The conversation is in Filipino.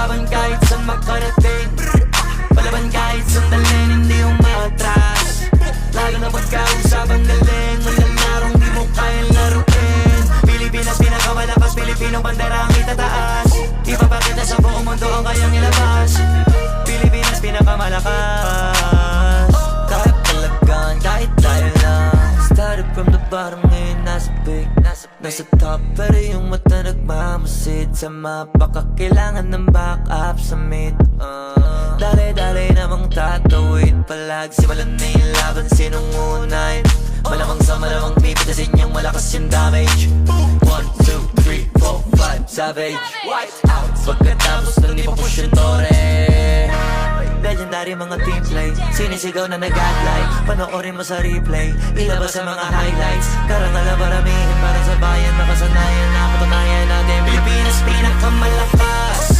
Laban kahit saan makarating, palaban kahit sandalin, hindi umatras. Lalo na pagkausapang galing, malalarong di mo kayang laruin. Pilipinas pinakamalakas, Pilipinong bandera ang itataas. Ipapakita sa buong mundo ang kayang ilabas. Pilipinas pinakamalakas. Kahit talagaan, kahit tayo lang. Started from the bottom, ngayon nasa big, nasa top, pero yung mata nagmamasid sa mapa, kailangan ng backup sa mid. Dali-dali namang tatawid palag, simulan na yung laban, sinong unahin. Malamang sa malamang pipitasin yung malakas yung damage. 1, 2, 3, 4, 5, savage. White out pagkatapos nang ipapush yung tore. Legendary mga teamplay, sinisigaw na nag-adlay. Panoorin mo sa replay, ilabas sa mga highlights. Karangal na paramihin para sa bayan, nakasanayan na patunayan natin Pilipinas pinakamalakas.